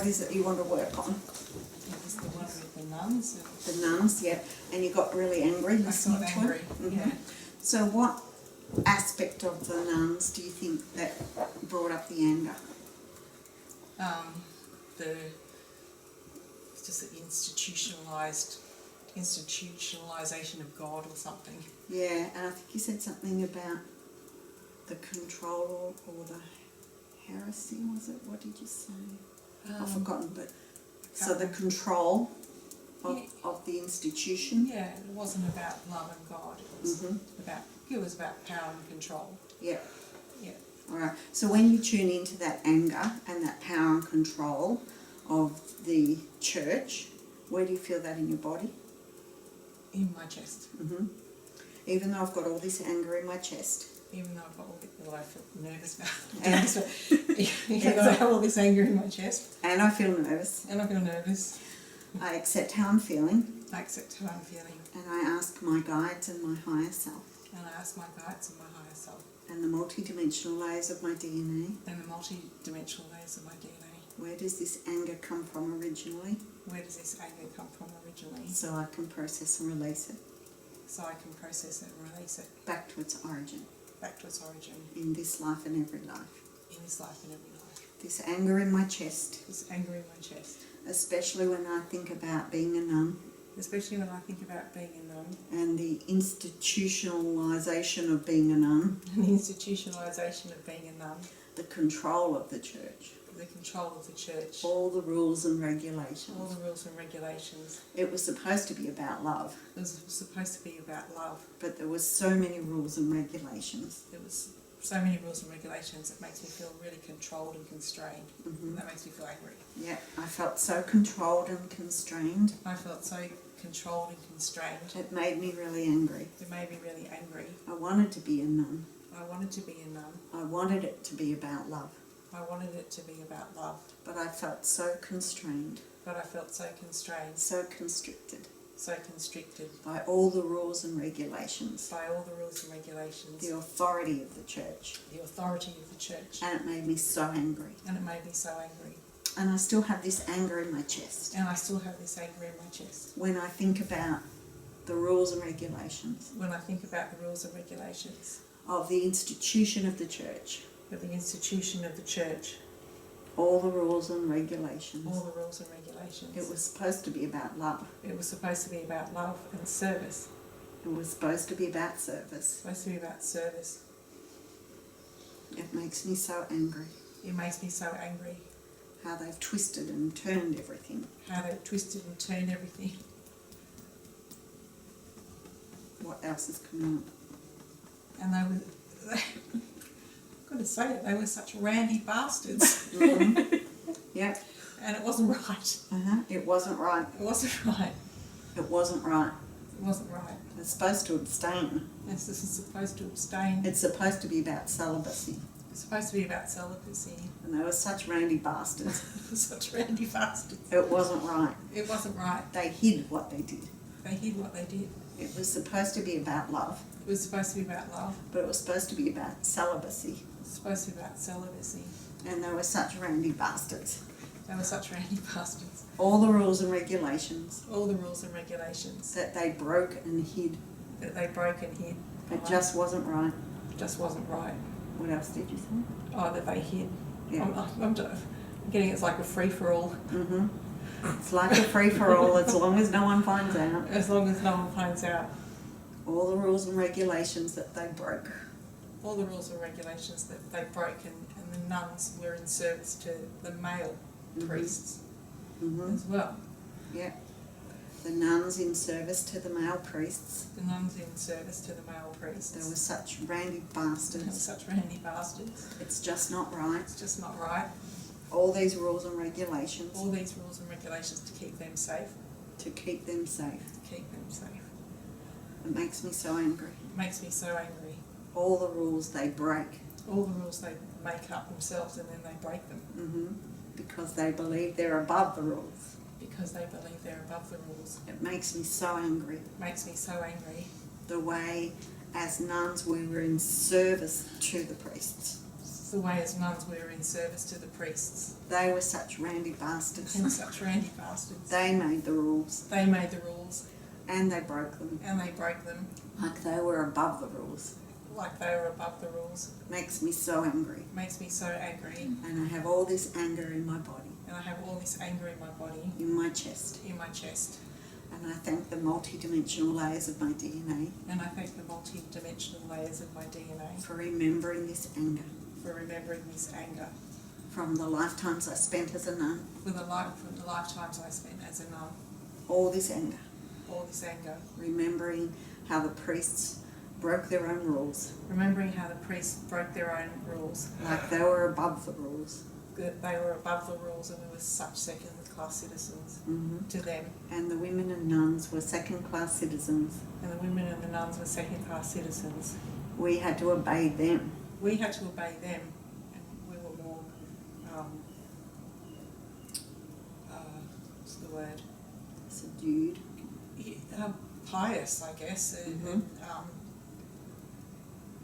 What is it you want to work on? It was the one with the nuns. The nuns, yeah. And you got really angry listening got to angry, it? yeah. So what aspect of the nuns do you think that brought up the anger? It's just the institutionalization of God or something. Yeah, and I think you said something about the control or the heresy, was it? What did you say? I've forgotten, but so the control of the institution. Yeah, it wasn't about love and God. It was about power and control. Yeah. Yeah. All right. So when you tune into that anger and that power and control of the church, where do you feel that in your body? In my chest. Even though I've got all this anger in my chest. Even though I've got all this, I feel nervous about it. Even though I have all this anger in my chest. And I feel nervous. And I feel nervous. I accept how I'm feeling. I accept how I'm feeling. And I ask my guides and my higher self. And I ask my guides and my higher self. And the multi-dimensional layers of my DNA. And the multi-dimensional layers of my DNA. Where does this anger come from originally? Where does this anger come from originally? So I can process and release it. So I can process it and release it. Back to its origin. Back to its origin. In this life and every life. In this life and every life. This anger in my chest. This anger in my chest. Especially when I think about being a nun. Especially when I think about being a nun. And the institutionalisation of being a nun. And the institutionalisation of being a nun. The control of the church. The control of the church. All the rules and regulations. All the rules and regulations. It was supposed to be about love. It was supposed to be about love. But there was so many rules and regulations. There was so many rules and regulations. It makes me feel really controlled and constrained. That makes me feel angry. Yeah, I felt so controlled and constrained. I felt so controlled and constrained. It made me really angry. It made me really angry. I wanted to be a nun. I wanted to be a nun. I wanted it to be about love. I wanted it to be about love. But I felt so constrained. But I felt so constrained. So constricted. So constricted. By all the rules and regulations. By all the rules and regulations. The authority of the church. The authority of the church. And it made me so angry. And it made me so angry. And I still have this anger in my chest. And I still have this anger in my chest. When I think about the rules and regulations. When I think about the rules and regulations. Of the institution of the church. Of the institution of the church. All the rules and regulations. All the rules and regulations. It was supposed to be about love. It was supposed to be about love and service. It was supposed to be about service. Supposed to be about service. It makes me so angry. It makes me so angry. How they've twisted and turned everything. How they've twisted and turned everything. What else is coming up? And they were, I've got to say it, they were such randy bastards. Yeah. And it wasn't right. It wasn't right. It wasn't right. It wasn't right. It wasn't right. It's supposed to abstain. This is supposed to abstain. It's supposed to be about celibacy. It's supposed to be about celibacy. And they were such randy bastards. Such randy bastards. It wasn't right. It wasn't right. They hid what they did. They hid what they did. It was supposed to be about love. It was supposed to be about love. But it was supposed to be about celibacy. It was supposed to be about celibacy. And they were such randy bastards. They were such randy bastards. All the rules and regulations. All the rules and regulations. That they broke and hid. That they broke and hid. It just wasn't right. It just wasn't right. What else did you say? Oh, that they hid. Yeah. I'm getting it's like a free-for-all. It's like a free-for-all as long as no one finds out. As long as no one finds out. All the rules and regulations that they broke. All the rules and regulations that they broke, and the nuns were in service to the male priests as well. Yeah. The nuns in service to the male priests. The nuns in service to the male priests. They were such randy They were bastards. such randy bastards. It's just not right. It's just not right. All these rules and regulations. All these rules and regulations to keep them safe. To keep them safe. To keep them safe. It makes me so angry. It makes me so angry. All the rules they break. All the rules they make up themselves and then they break them. Because they believe they're above the rules. Because they believe they're above the rules. It makes me so angry. It makes me so angry. The way, as nuns, we were in service to the priests. It's the way as nuns we were in service to the priests. They were such randy bastards. And such randy bastards. They made the rules. They made the rules. And they broke them. And they broke them. Like they were above the rules. Like they were above the rules. Makes me so angry. Makes me so angry. And I have all this anger in my body. And I have all this anger in my body. In my chest. In my chest. And I thank the multi-dimensional layers of my DNA. And I thank the multi-dimensional layers of my DNA. For remembering this anger. For remembering this anger. From the lifetimes I spent as a nun. From the lifetimes I spent as a nun. All this anger. All this anger. Remembering how the priests broke their own rules. Remembering how the priests broke their own rules. Like they were above the rules. That they were above the rules and we were such second-class citizens to them. And the women and nuns were second-class citizens. And the women and the nuns were second-class citizens. We had to obey them. We had to obey them, and we were more, what's the word? Subdued. Pious, I guess.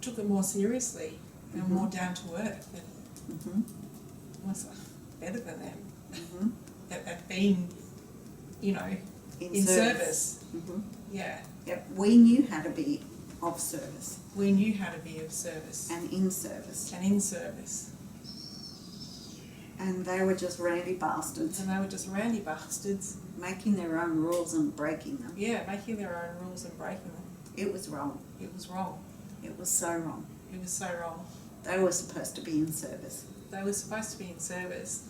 Took it more seriously and more down to earth. And was better than them at being, you know, in service. Yeah. Yep. We knew how to be of service. We knew how to be of service. And in service. And in service. And they were just randy bastards. And they were just randy bastards. Making their own rules and breaking them. Yeah, making their own rules and breaking them. It was wrong. It was wrong. It was so wrong. It was so wrong. They were supposed to be in service. They were supposed to be in service.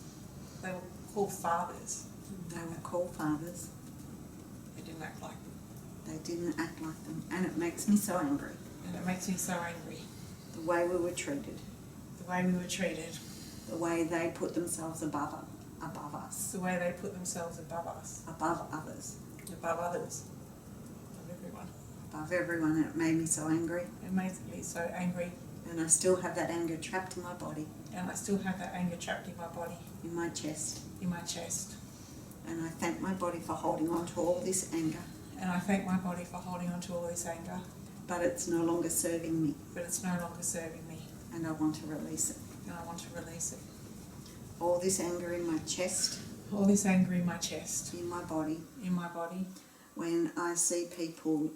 They were called fathers. They were called fathers. They didn't act like them. They didn't act like them. And it makes me so angry. And it makes me so angry. The way we were treated. The way we were treated. The way they put themselves above us. The way they put themselves above us. Above others. Above others. Above everyone. Above everyone. And it made me so angry. It made me so angry. And I still have that anger trapped in my body. And I still have that anger trapped in my body. In my chest. In my chest. And I thank my body for holding on to all this anger. And I thank my body for holding on to all this anger. But it's no longer serving me. But it's no longer serving me. And I want to release it. And I want to release it. All this anger in my chest. All this anger in my chest. In my body. In my body. When I see people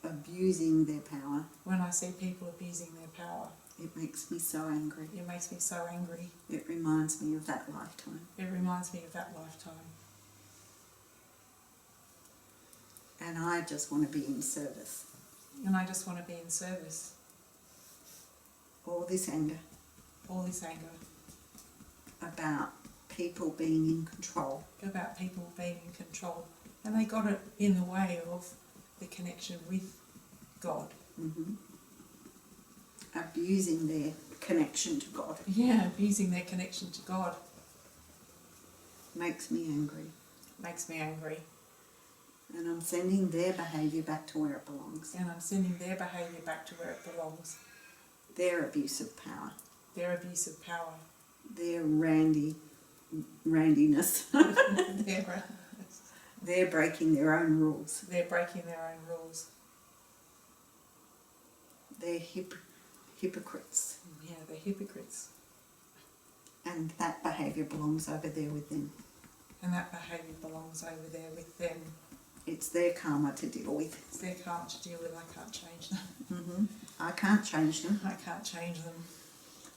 abusing their power. When I see people abusing their power. It makes me so angry. It makes me so angry. It reminds me of that lifetime. It reminds me of that lifetime. And I just want to be in service. And I just want to be in service. All this anger. All this anger. About people being in control. About people being in control. And they got it in the way of the connection with God. Abusing their connection to God. Yeah, abusing their connection to God. Makes me angry. Makes me angry. And I'm sending their behaviour back to where it belongs. And I'm sending their behaviour back to where it belongs. Their abuse of power. Their abuse of power. Their randiness. They're breaking their own rules. They're breaking their own rules. They're hypocrites. Yeah, they're hypocrites. And that behaviour belongs over there with them. And that behaviour belongs over there with them. It's their karma to deal with. It's their karma to deal with. I can't change them. I can't change them. I can't change them.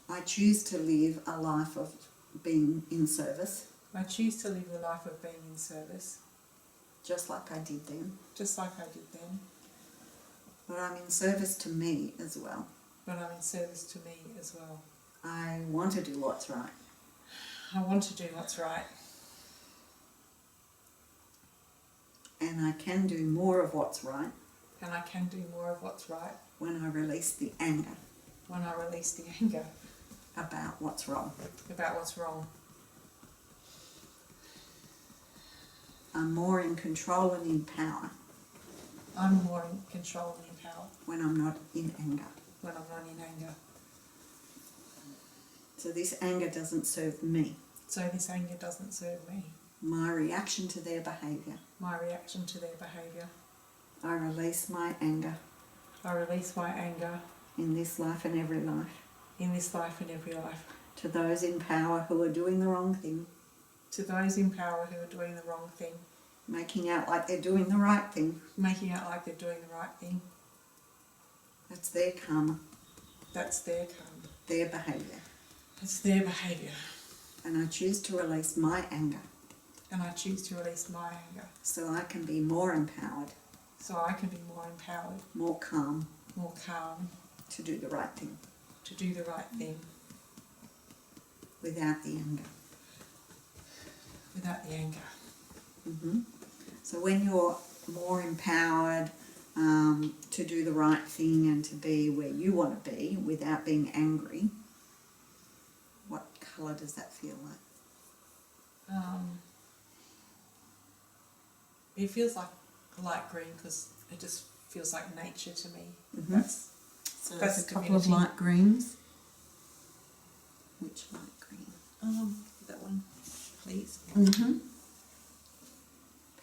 I choose to live a life of being in service. I choose to live the life of being in service. Just like I did then. Just like I did then. But I'm in service to me as well. But I'm in service to me as well. I want to do what's right. I want to do what's right. And I can do more of what's right. And I can do more of what's right. When I release the anger. When I release the anger. About what's wrong. About what's wrong. I'm more in control and in power. I'm more in control and in power. When I'm not in anger. When I'm not in anger. So this anger doesn't serve me. So this anger doesn't serve me. My reaction to their behaviour. My reaction to their behaviour. I release my anger. I release my anger. In this life and every life. In this life and every life. To those in power who are doing the wrong thing. To those in power who are doing the wrong thing. Making out like they're doing the right thing. Making out like they're doing the right thing. That's their karma. That's their karma. Their behaviour. It's their behaviour. And I choose to release my anger. And I choose to release my anger. So I can be more empowered. So I can be more empowered. More calm. More calm. To do the right thing. To do the right thing. Without the anger. Without the anger. So when you're more empowered to do the right thing and to be where you want to be without being angry, what colour does that feel like? It feels like light green because it just feels like nature to me. That's that's a couple of light greens. Which light green? That one, please.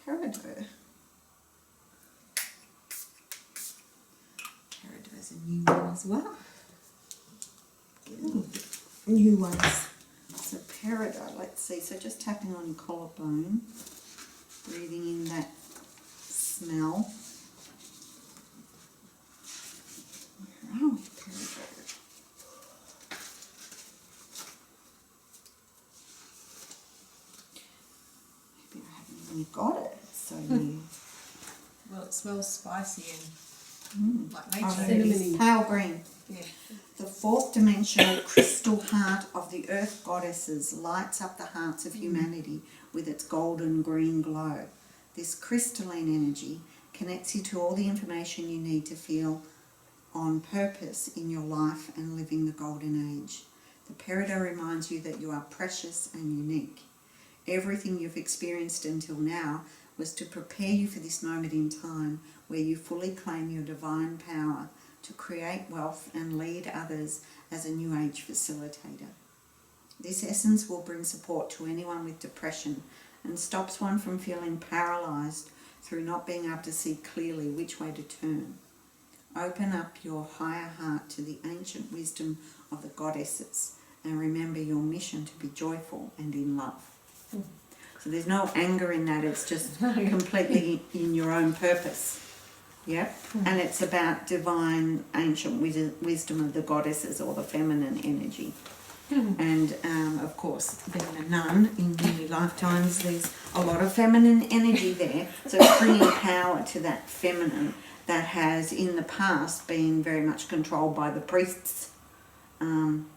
Peridot. Peridot is a new one as well. New ones. So peridot, let's see. So just tapping on your collarbone, breathing in that smell. Where are we? Peridot. Maybe I haven't even got it. It's so new. Well, it smells spicy and like nature. Cinnamony. Pale green. Yeah. The fourth dimensional crystal heart of the earth goddesses lights up the hearts of humanity with its golden green glow. This crystalline energy connects you to all the information you need to feel on purpose in your life and living the golden age. The peridot reminds you that you are precious and unique. Everything you've experienced until now was to prepare you for this moment in time where you fully claim your divine power to create wealth and lead others as a new age facilitator. This essence will bring support to anyone with depression and stops one from feeling paralyzed through not being able to see clearly which way to turn. Open up your higher heart to the ancient wisdom of the goddesses and remember your mission to be joyful and in love. So there's no anger in that, it's just completely in your own purpose. Yep. And it's about divine ancient wisdom of the goddesses or the feminine energy. And of course, being a nun in many lifetimes, there's a lot of feminine energy there. So it's bringing power to that feminine that has in the past been very much controlled by the priests. And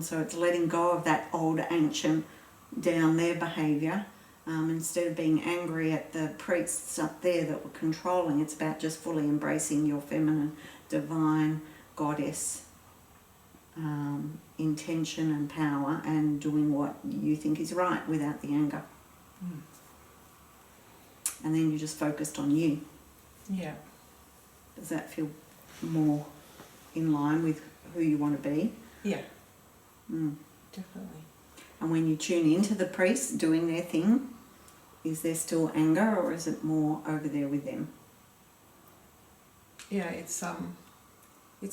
so it's letting go of that old ancient down their behaviour. Instead of being angry at the priests up there that were controlling, it's about just fully embracing your feminine, divine goddess intention and power and doing what you think is right without the anger. And then you're just focused on you. Yeah. Does that feel more in line with who you want to be? Yeah. Definitely. And when you tune into the priests doing their thing, is there still anger or is it more over there with them? Yeah, it's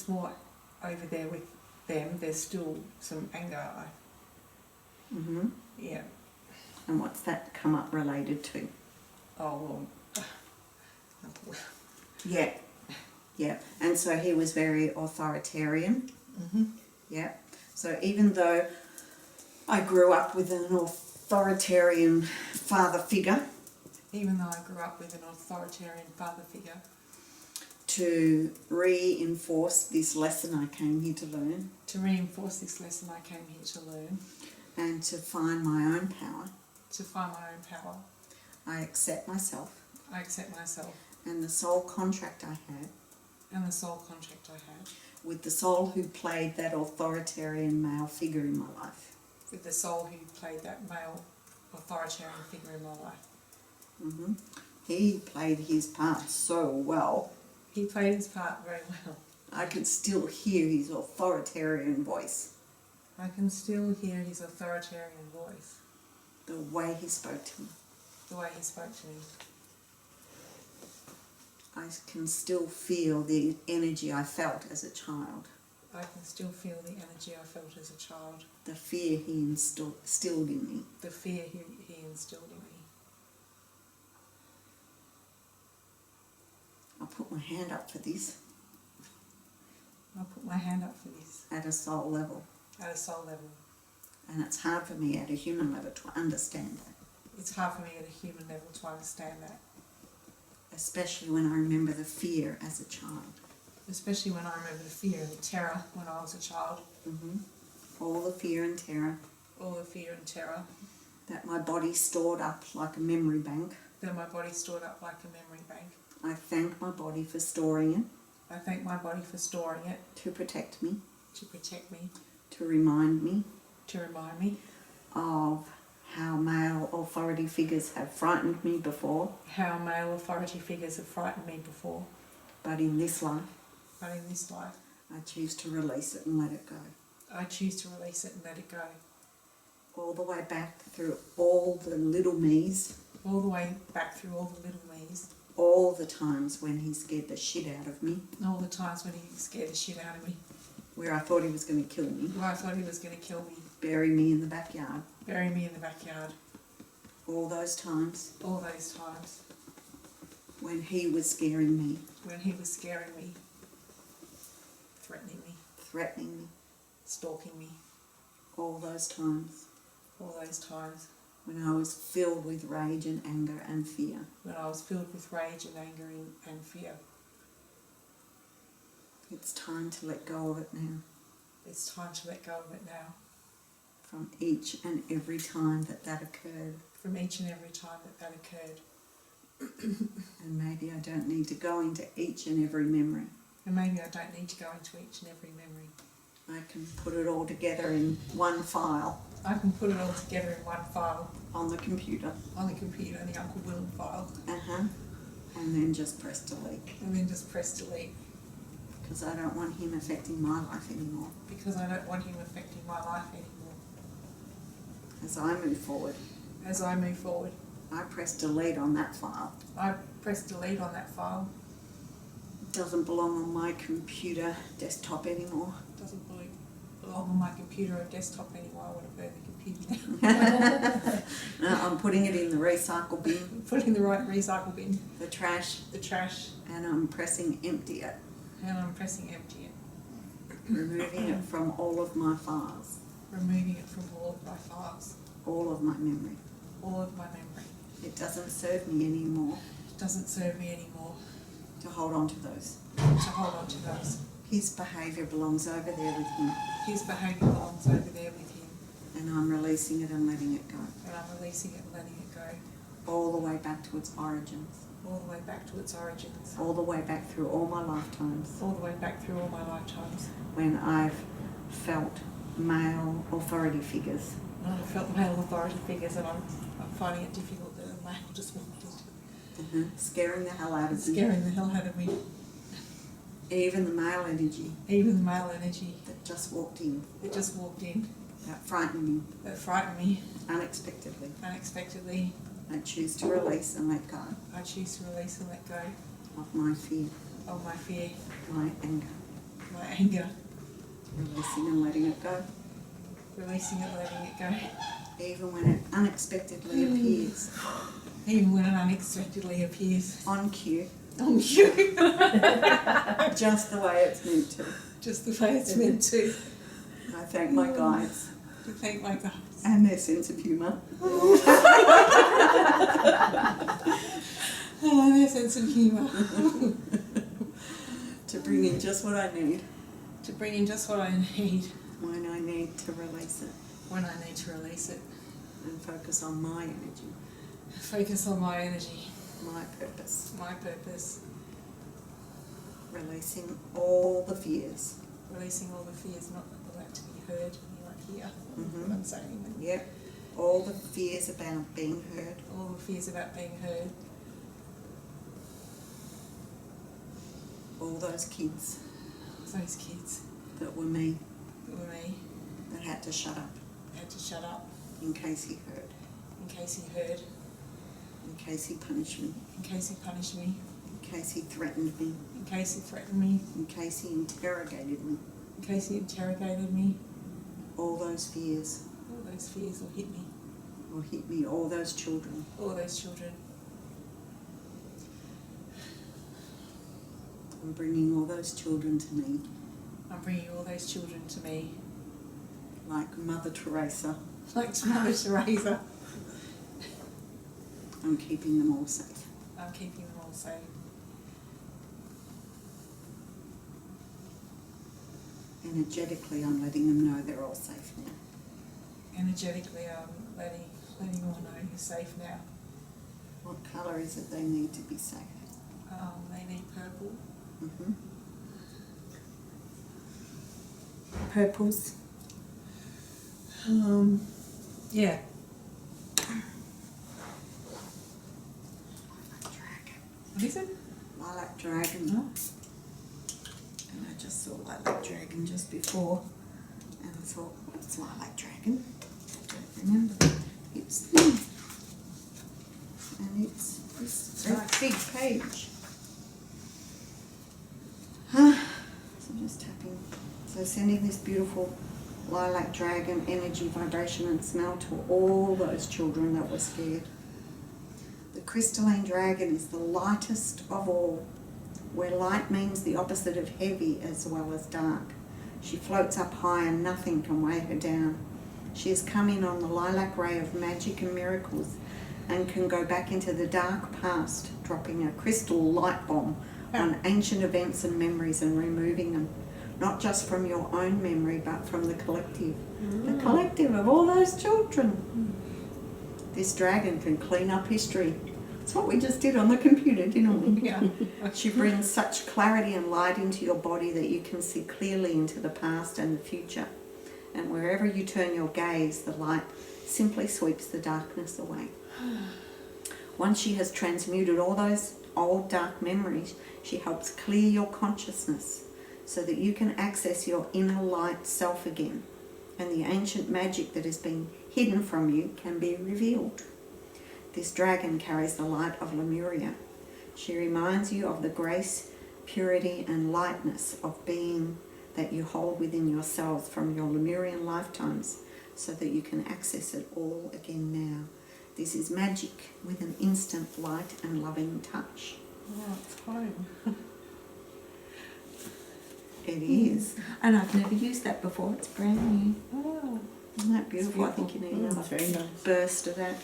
more over there with them. There's still some anger. Yeah. And what's that come up related to? Oh, well. Yeah. Yeah. And so he was very authoritarian. Yeah. So even though I grew up with an authoritarian father figure. Even though I grew up with an authoritarian father figure. To reinforce this lesson I came here to learn. To reinforce this lesson I came here to learn. And to find my own power. To find my own power. I accept myself. I accept myself. And the soul contract I had. And the soul contract I had. With the soul who played that authoritarian male figure in my life. With the soul who played that male authoritarian figure in my life. He played his part so well. He played his part very well. I could still hear his authoritarian voice. I can still hear his authoritarian voice. The way he spoke to me. The way he spoke to me. I can still feel the energy I felt as a child. I can still feel the energy I felt as a child. The fear he instilled in me. The fear he instilled in me. I'll put my hand up for this I put my hand up for this at a soul level. at a soul level. And it's hard for me at a human level to understand that. It's hard for me at a human level to understand that. Especially when I remember the fear as a child. Especially when I remember the fear and the terror when I was a child. All the fear and terror. All the fear and terror. That my body stored up like a memory bank. That my body stored up like a memory bank. I thank my body for storing it. I thank my body for storing it. To protect me. To protect me. To remind me. To remind me. Of how male authority figures have frightened me before. How male authority figures have frightened me before. But in this life. But in this life. I choose to release it and let it go. I choose to release it and let it go. All the way back through all the little me's. All the way back through all the little me's. All the times when he scared the shit out of me. All the times when he scared the shit out of me. Where I thought he was going to kill me. Where I thought he was going to kill me. Bury me in the backyard. Bury me in the backyard. All those times. All those times. When he was scaring me. When he was scaring me. Threatening me. Threatening me. Stalking me. All those times. All those times. When I was filled with rage and anger and fear. When I was filled with rage and anger and fear. It's time to let go of it now. It's time to let go of it now. From each and every time that occurred. From each and every time that occurred. And maybe I don't need to go into each and every memory. And maybe I don't need to go into each and every memory. I can put it all together in one file. I can put it all together in one file. On the computer. On the computer, the Uncle Willem file. And then just press delete. And then just press delete. Because I don't want him affecting my life anymore. Because I don't want him affecting my life anymore. As I move forward. As I move forward. I press delete on that file. I press delete on that file. It doesn't belong on my computer desktop anymore. It doesn't belong on my computer or desktop anymore. I want to burn the computer now. No, I'm putting it in the recycle bin. Putting the right recycle bin. The trash. The trash. And I'm pressing empty it. And I'm pressing empty it. Removing it from all of my files. Removing it from all of my files. All of my memory. All of my memory. It doesn't serve me anymore. It doesn't serve me anymore. To hold on to those. To hold on to those. His behaviour belongs over there with him. His behaviour belongs over there with him. And I'm releasing it and letting it go. And I'm releasing it and letting it go. All the way back to its origins. All the way back to its origins. All the way back through all my lifetimes. All the way back through all my lifetimes. When I've felt male authority figures. And I've felt male authority figures, and I'm finding it difficult that a male just walked into Scaring the hell out of me. Scaring the hell out of me. Even the male energy. Even the male energy. That just walked in. That just walked in. That frightened me. That frightened me. Unexpectedly. Unexpectedly. I choose to release and let go. I choose to release and let go. Of my fear. Of my fear. My anger. My anger. Releasing and letting it go. Releasing it and letting it go. Even when it unexpectedly appears. Even when it unexpectedly appears. On cue. On cue. Just the way it's meant to. Just the way it's meant to. I thank my guides. To thank my guides. And their sense of humour. And their sense of humour. To bring in just what I need. To bring in just what I need. When I need to release it. When I need to release it. And focus on my energy. Focus on my energy. My purpose. My purpose. Releasing all the fears. Releasing all the fears not allowed to be heard. You might hear what I'm saying. Yep. All the fears about being heard. All the fears about being heard. All those kids. Those kids. That were me. That were me. That had to shut up. Had to shut up. In case he heard. In case he heard. In case he punished me. In case he punished me. In case he threatened me. In case he threatened me. In case he interrogated me. in case he interrogated me. All those fears All those fears will hit me. will hit me, all those children. All those children. I'm bringing all those children to me, I'm bringing all those children to me. like Mother Teresa. Like Mother Teresa. I'm keeping them all safe. I'm keeping them all safe. Energetically, I'm letting them know they're all safe now. Energetically, I'm letting all know you're safe now. What colour is it they need to be safe? They need purple. Mm-hmm. Purples. Yeah. Dragon. What is it? Lilac dragon. Oh. And I just saw lilac dragon just before, and I thought, what's lilac dragon? I don't remember that. It's and it's this big page. So just tapping. So sending this beautiful lilac dragon energy, vibration and smell to all those children that were scared. The crystalline dragon is the lightest of all, where light means the opposite of heavy as well as dark. She floats up high and nothing can weigh her down. She has come in on the lilac ray of magic and miracles and can go back into the dark past, dropping a crystal light bomb on ancient events and memories and removing them, not just from your own memory but from the collective. The collective of all those children. This dragon can clean up history. That's what we just did on the computer, didn't we? Yeah. She brings such clarity and light into your body that you can see clearly into the past and the future. And wherever you turn your gaze, the light simply sweeps the darkness away. Once she has transmuted all those old dark memories, she helps clear your consciousness so that you can access your inner light self again, and the ancient magic that has been hidden from you can be revealed. This dragon carries the light of Lemuria. She reminds you of the grace, purity and lightness of being that you hold within yourselves from your Lemurian lifetimes, so that you can access it all again now. This is magic with an instant light and loving touch. Oh, it's home. It is. And I've never used that before. It's brand new. Oh, Isn't that beautiful? I think you need another very nice. burst of that.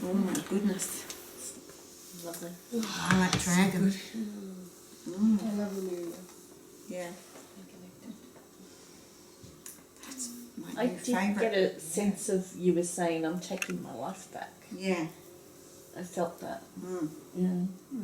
Oh my goodness. Lovely. I like dragon. Mm. I love Lemuria. Yeah. That's my I new did favourite. get a sense of you were saying I'm taking my life back. Yeah. I felt that. Mm. Yeah.